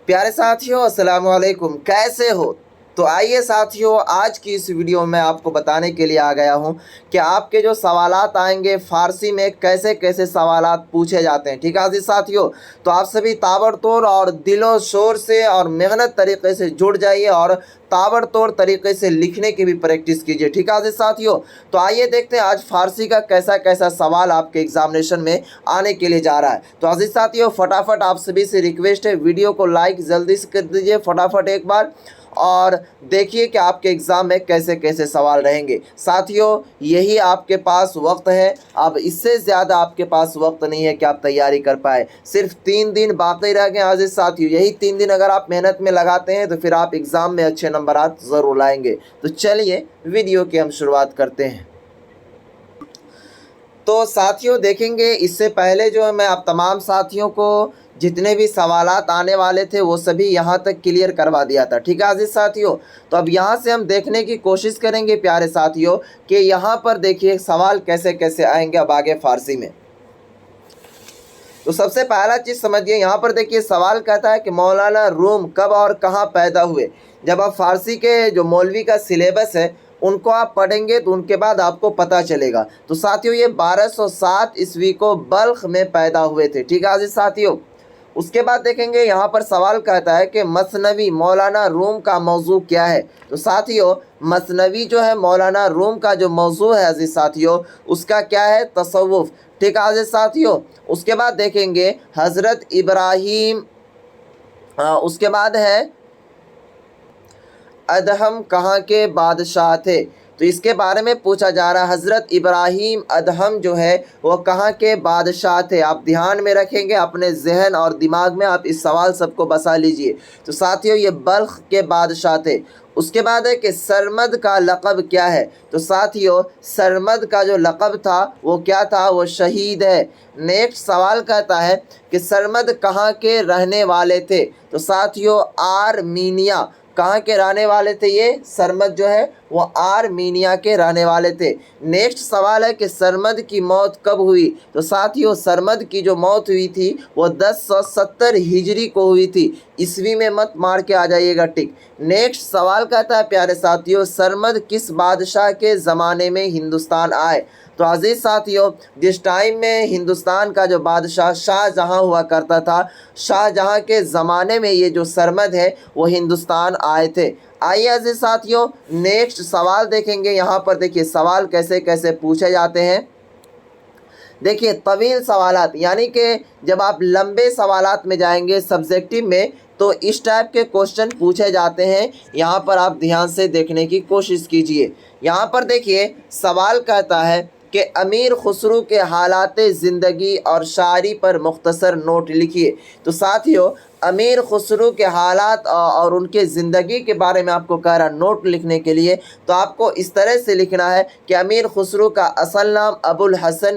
प्यारे साथियों, अस्सलाम वालेकुम। कैसे हो? तो आइए साथियों, आज की इस वीडियो में आपको बताने के लिए आ गया हूं कि आपके जो सवालात आएंगे फ़ारसी में कैसे कैसे सवालात पूछे जाते हैं। ठीक है अजीज़ साथियों, तो आप सभी ताबड़तोड़ और दिलो शोर से और मेहनत तरीके से जुड़ जाइए और ताबड़तोड़ तरीके से लिखने की भी प्रैक्टिस कीजिए। ठीक है अजीज़ साथियों, तो आइए देखते हैं आज फ़ारसी का कैसा कैसा सवाल आपके एग्जामिनेशन में आने के लिए जा रहा है। तो अजीज़ साथियों, फटाफट आप सभी से रिक्वेस्ट है, वीडियो को लाइक जल्दी से कर दीजिए फटाफट एक बार, और देखिए कि आपके एग्ज़ाम में कैसे कैसे सवाल रहेंगे। साथियों, यही आपके पास वक्त है, अब इससे ज़्यादा आपके पास वक्त नहीं है कि आप तैयारी कर पाए। सिर्फ 3 दिन बाकी रह गए अजीज़ साथियों, यही 3 दिन अगर आप मेहनत में लगाते हैं तो फिर आप एग्ज़ाम में अच्छे नंबरात ज़रूर लाएंगे। तो चलिए वीडियो की हम शुरुआत करते हैं। तो साथियों देखेंगे, इससे पहले जो है मैं आप तमाम साथियों को जितने भी सवालात आने वाले थे वो सभी यहाँ तक क्लियर करवा दिया था। ठीक है अजीज़ साथियों, तो अब यहाँ से हम देखने की कोशिश करेंगे प्यारे साथियों कि यहाँ पर देखिए सवाल कैसे कैसे आएंगे अब आगे फ़ारसी में। तो सबसे पहला चीज़ समझिए, यहाँ पर देखिए सवाल कहता है कि मौलाना रूम कब और कहाँ पैदा हुए। जब आप फ़ारसी के जो मौलवी का सिलेबस है उनको आप पढ़ेंगे तो उनके बाद आपको पता चलेगा। तो साथियों ये 1207 ईस्वी को बल्ख में पैदा हुए थे। ठीक है अजीज़ साथियों, उसके बाद देखेंगे यहाँ पर सवाल कहता है कि मसनवी मौलाना रूम का मौजू क्या है। तो साथियों मसनवी जो है मौलाना रूम का जो मौजू है अजीज़ साथियों उसका क्या है, तसव्वुफ़। ठीक है अजीज़ साथियों, उसके बाद देखेंगे हज़रत इब्राहीम, उसके बाद है अदहम कहाँ के बादशाह थे। तो इसके बारे में पूछा जा रहा है, हज़रत इब्राहीम अदहम जो है वो कहाँ के बादशाह थे। आप ध्यान में रखेंगे, अपने जहन और दिमाग में आप इस सवाल सबको बसा लीजिए। तो साथियों ये बल्ख के बादशाह थे। उसके बाद है कि सरमद का लक़ब क्या है। तो साथियों सरमद का जो लक़ब था वो क्या था, वो शहीद है। नेक्स्ट सवाल कहता है कि सरमद कहाँ के रहने वाले थे। तो साथियों आर्मीनिया, कहाँ के रहने वाले थे ये सरमद जो है वो आर्मीनिया के रहने वाले थे। नेक्स्ट सवाल है कि सरमद की मौत कब हुई। तो साथियों सरमद की जो मौत हुई थी वो 1070 हिजरी को हुई थी। ईस्वी में मत मार के आ जाइएगा टिक। नेक्स्ट सवाल कहता है प्यारे साथियों, सरमद किस बादशाह के ज़माने में हिंदुस्तान आए। तो अजीज़ साथियों जिस टाइम में हिंदुस्तान का जो बादशाह शाहजहाँ हुआ करता था, शाहजहाँ के ज़माने में ये जो सरमद है वो हिंदुस्तान आए थे। आइए अजीज़ साथियों नेक्स्ट सवाल देखेंगे। यहाँ पर देखिए सवाल कैसे कैसे पूछे जाते हैं। देखिए तवील सवालात, यानी कि जब आप लंबे सवालात में जाएंगे सब्जेक्टिव में तो इस टाइप के क्वेश्चन पूछे जाते हैं। यहाँ पर आप ध्यान से देखने की कोशिश कीजिए। यहाँ पर देखिए सवाल कहता है कि अमीर खुसरो के हालात ज़िंदगी और शायरी पर मुख्तसर नोट लिखिए। तो साथियों अमीर खुसरो के हालात और उनके ज़िंदगी के बारे में आपको कह रहा नोट लिखने के लिए, तो आपको इस तरह से लिखना है कि अमीर खुसरो का असल नाम अबुल हसन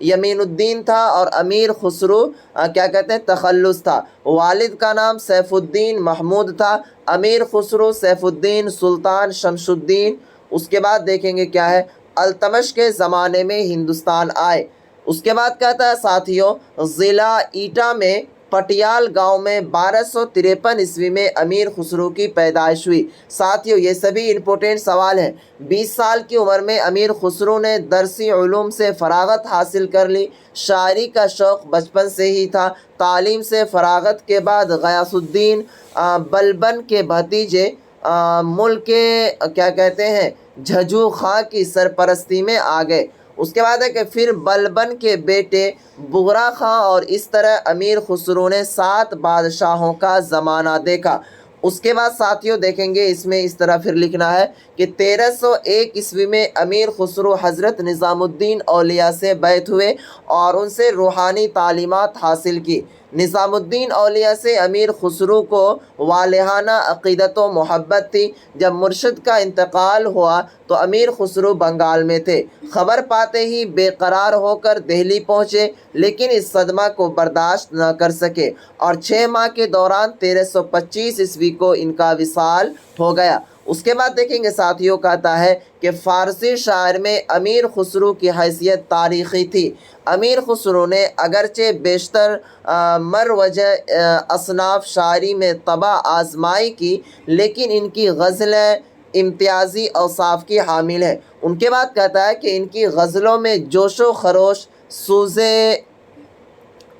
यमीनुद्दीन था और अमीर खुसरो क्या कहते हैं तखल्लुस था। वालिद का नाम सैफुद्दीन महमूद था। अमीर खुसरो सैफुद्दीन सुल्तान शमशुद्दीन। उसके बाद देखेंगे क्या है, अल्तमश के ज़माने में हिंदुस्तान आए। उसके बाद कहता है साथियों ज़िला ईटा में पटियाल गांव में 1253 ईस्वी में अमीर खुसरो की पैदाइश हुई। साथियों ये सभी इम्पोर्टेंट सवाल हैं। 20 साल की उम्र में अमीर खुसरो ने दरसी उलूम से फरागत हासिल कर ली। शायरी का शौक़ बचपन से ही था। तालीम से फरागत के बाद गयासुद्दीन बलबन के भतीजे मुल्क के क्या कहते हैं झज्जू खां की सरपरस्ती में आ गए। उसके बाद है कि फिर बलबन के बेटे बुगरा खां, और इस तरह अमीर खुसरो ने 7 बादशाहों का ज़माना देखा। उसके बाद साथियों देखेंगे इसमें इस तरह फिर लिखना है कि 1301 ईस्वी में अमीर खुसरो हज़रत निज़ामुद्दीन औलिया से बैत हुए और उनसे रूहानी तालीमात हासिल की। निज़ामुद्दीन औलिया से अमीर खुसरो को वालिहाना अक़ीदत व मोहब्बत थी। जब मुर्शिद का इंतकाल हुआ तो अमीर खुसरो बंगाल में थे। खबर पाते ही बेकरार होकर दिल्ली पहुँचे, लेकिन इस सदमा को बर्दाश्त न कर सके और 6 माह के दौरान 1325 ईस्वी को इनका विसाल हो गया। उसके बाद देखेंगे साथियों, कहता है कि फ़ारसी शायर में अमीर खुसरो की हैसियत तारीख़ी थी। अमीर खुसरो ने अगरचे बेशतर मरवजा असनाफ शायरी में तबा आजमाई की, लेकिन इनकी गज़लें इम्तियाज़ी औसाफ की हामिल है। उनके बाद कहता है कि इनकी गज़लों में जोशो खरोश, सूज़े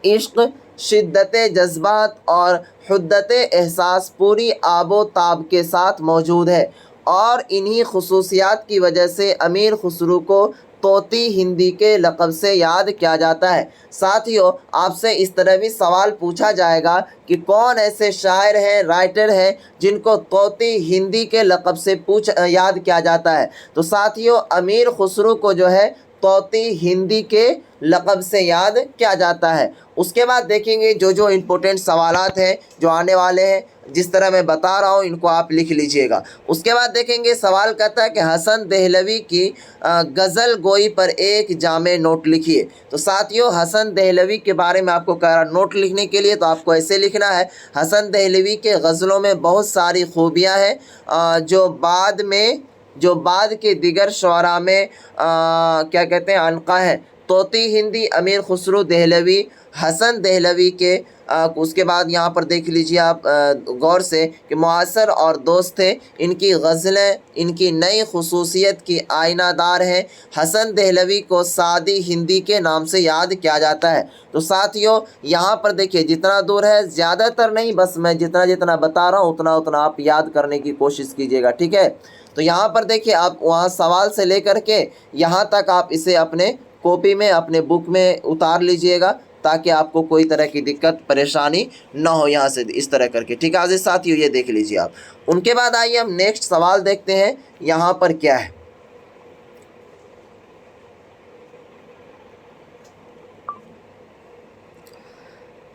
इश्क, शिद्दत जज्बात और हुद्दत एहसास पूरी आबो ताब के साथ मौजूद है, और इन्हीं खसूसियात की वजह से अमीर खुसरो को तोती हिंदी के लक़ब से याद किया जाता है। साथियों, आपसे इस तरह भी सवाल पूछा जाएगा कि कौन ऐसे शायर हैं, राइटर हैं जिनको तोती हिंदी के लक़ब से याद किया जाता है। तो साथियों, अमीर खुसरो को जो है तोती हिंदी के लक़ब से याद किया जाता है। उसके बाद देखेंगे जो जो इम्पोर्टेंट सवालात हैं जो आने वाले हैं, जिस तरह मैं बता रहा हूँ इनको आप लिख लीजिएगा। उसके बाद देखेंगे सवाल कहता है कि हसन देहलवी की गज़ल गोई पर एक जामे नोट लिखिए। तो साथियों, हसन देहलवी के बारे में आपको कह रहा नोट लिखने के लिए, तो आपको ऐसे लिखना है, हसन देहलवी के गज़लों में बहुत सारी खूबियाँ हैं जो बाद के दिगर शुअरा में क्या कहते हैं अनका है। तोती हिंदी, अमीर खुसरो देहलवी, हसन देहलवी के उसके बाद यहाँ पर देख लीजिए आप गौर से कि मुआसर और दोस्त थे। इनकी गज़लें इनकी नई खसूसियत की आईनादार हैं। हसन देहलवी को सादी हिंदी के नाम से याद किया जाता है। तो साथियों, यहाँ पर देखिए जितना दूर है, ज़्यादातर नहीं, बस मैं जितना जितना बता रहा हूँ उतना उतना आप याद करने की कोशिश कीजिएगा, ठीक है। तो यहाँ पर देखिए आप वहाँ सवाल से लेकर के यहाँ तक आप इसे अपने कॉपी में, अपने बुक में उतार लीजिएगा, ताकि आपको कोई तरह की दिक्कत परेशानी ना हो यहाँ से इस तरह करके, ठीक है अज़ीज़ साथियों, ये देख लीजिए आप। उनके बाद आइए हम नेक्स्ट सवाल देखते हैं यहाँ पर क्या है।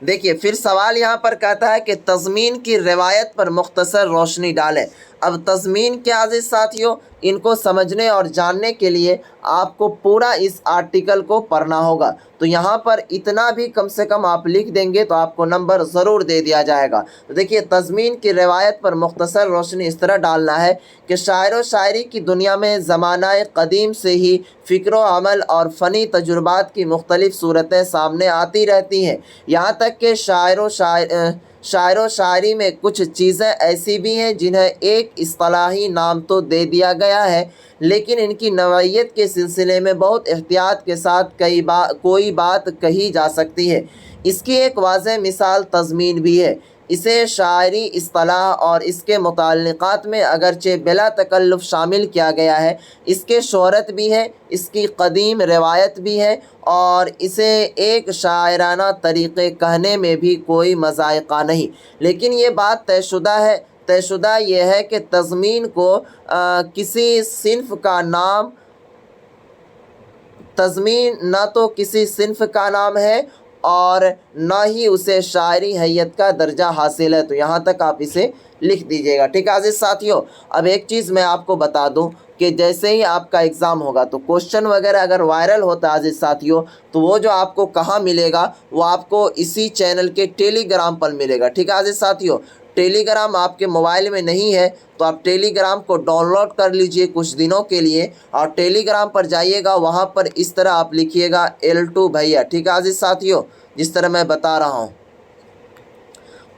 देखिए फिर सवाल यहाँ पर कहता है कि तज़मीन की रिवायत पर मुख्तसर रोशनी डालें। अब तज़मीन क्या अज़ीज़ साथियों, इनको समझने और जानने के लिए आपको पूरा इस आर्टिकल को पढ़ना होगा। तो यहाँ पर इतना भी कम से कम आप लिख देंगे तो आपको नंबर ज़रूर दे दिया जाएगा। तो देखिए, तज़मीन की रिवायत पर मुख्तसर रोशनी इस तरह डालना है कि शायर व शायरी की दुनिया में ज़मानाए क़दीम से ही फ़िक्र व अमल और फ़नी तजुर्बात की मुख्तलिफ़ सूरतें सामने आती रहती हैं। यहाँ तक कि शायर व शायरी में कुछ चीज़ें ऐसी भी हैं जिन्हें एक इस्तिलाही नाम तो दे दिया गया है, लेकिन इनकी नौइयत के सिलसिले में बहुत एहतियात के साथ कोई बात कही जा सकती है। इसकी एक वाज़ेह मिसाल तज़मीन भी है। इसे शायरी इस्तिलाह और इसके मुताल्लिक़ात में अगरचे बिला तकल्लुफ़ शामिल किया गया है। इसके शोहरत भी है, इसकी क़दीम रिवायत भी है, और इसे एक शायराना तरीक़े कहने में भी कोई मज़ाइक़ा नहीं। लेकिन ये बात तयशुदा ये है कि तज़मीन को किसी सिन्फ़ का नाम, तज़मीन न तो किसी सिन्फ़ का नाम है और न ही उसे शायरी हैयत का दर्जा हासिल है। तो यहाँ तक आप इसे लिख दीजिएगा, ठीक है अज़ीज़ साथियों। अब एक चीज़ मैं आपको बता दूं कि जैसे ही आपका एग्ज़ाम होगा तो क्वेश्चन वगैरह अगर वायरल होता है अज़ीज़ साथियों, तो वो जो आपको कहाँ मिलेगा, वो आपको इसी चैनल के टेलीग्राम पर मिलेगा, ठीक है अज़ीज़ साथियों। टेलीग्राम आपके मोबाइल में नहीं है तो आप टेलीग्राम को डाउनलोड कर लीजिए कुछ दिनों के लिए, और टेलीग्राम पर जाइएगा, वहाँ पर इस तरह आप लिखिएगा L2 भैया, ठीक है अज़ीज़ साथियों, जिस तरह मैं बता रहा हूँ,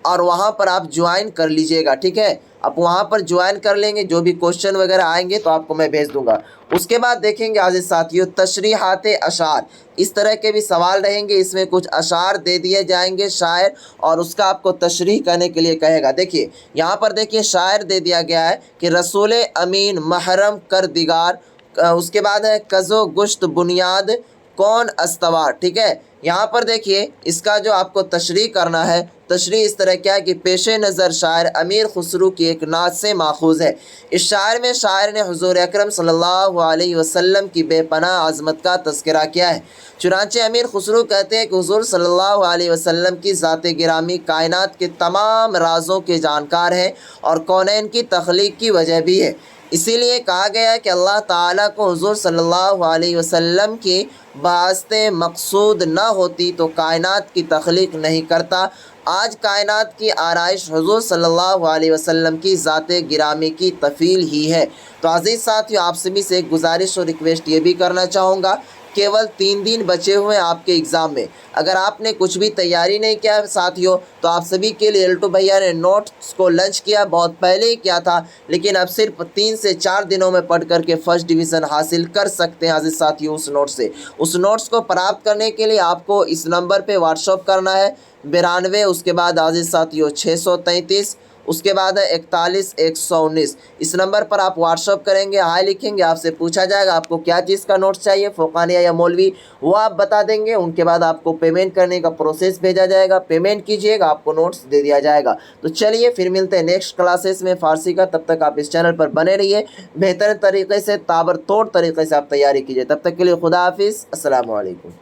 और वहाँ पर आप ज्वाइन कर लीजिएगा, ठीक है। आप वहाँ पर ज्वाइन कर लेंगे, जो भी क्वेश्चन वगैरह आएंगे तो आपको मैं भेज दूंगा। उसके बाद देखेंगे अज़ीज़ साथियों तशरीहात अशार, इस तरह के भी सवाल रहेंगे। इसमें कुछ अशार दे दिए जाएंगे शायर, और उसका आपको तशरीह करने के लिए कहेगा। देखिए यहाँ पर देखिए शायर दे दिया गया है कि रसूल अमीन महरम कर दिगार, उसके बाद है कज़ो गुश्त बुनियाद कौन अस्तवार, ठीक है। यहाँ पर देखिए इसका जो आपको तशरीह करना है, तशरीह इस तरह क्या है कि पेशे नज़र शायर अमीर खुसरो की एक नात से माखूज़ है। इस शायर में शायर ने हुज़ूर अकरम सल्लल्लाहु अलैहि वसल्लम की बेपनाह आज़मत का तज़किरा किया है। चुनांचे अमीर खुसरो कहते हैं कि हुज़ूर सल्लल्लाहु अलैहि वसल्लम की ज़ात गिरामी कायनात के तमाम राज़ों के जानकार हैं और कौनैन की तख्लीक की वजह भी है। इसीलिए कहा गया है कि अल्लाह ताला को हुज़ूर सल्लल्लाहु अलैहि वसल्लम की वास्ते मकसूद न होती तो कायनात की तख्लीक नहीं करता। آج کائنات کی آرائش حضور صلی اللہ علیہ وسلم کی ذات گرامی کی تفیل ہی ہے۔ تو عزیز ساتھیو، آپ سبھی سے ایک گزارش اور ریکویسٹ یہ بھی کرنا چاہوں گا، کیول 3 دن بچے ہوئے ہیں آپ کے ایگزام میں۔ اگر آپ نے کچھ بھی تیاری نہیں کیا ساتھیوں، تو آپ سبھی کے لیے الٹو بھیا نے نوٹس کو لنچ کیا، بہت پہلے ہی کیا تھا، لیکن اب صرف 3 سے 4 دنوں میں پڑھ کر کے فرسٹ ڈویژن حاصل کر سکتے ہیں عزیز ساتھیوں اس نوٹ سے۔ اس نوٹس کو پراپت کرنے کے لیے آپ کو اس نمبر پہ واٹس ایپ کرنا ہے 92، اس کے بعد عزیز ساتھیوں 633، اس کے بعد ہے 41 119۔ اس نمبر پر آپ واٹس ایپ کریں گے، ہائے لکھیں گے، آپ سے پوچھا جائے گا آپ کو کیا چیز کا نوٹس چاہیے، فوقانیہ یا مولوی، وہ آپ بتا دیں گے۔ ان کے بعد آپ کو پیمنٹ کرنے کا پروسیس بھیجا جائے گا، پیمنٹ کیجئے گا، آپ کو نوٹس دے دیا جائے گا۔ تو چلیے پھر ملتے ہیں نیکسٹ کلاسز میں فارسی کا، تب تک آپ اس چینل پر بنے رہیے، بہتر طریقے سے تابڑتوڑ طریقے سے آپ تیاری کیجئے۔ تب تک کے لیے خدا حافظ، السلام علیکم۔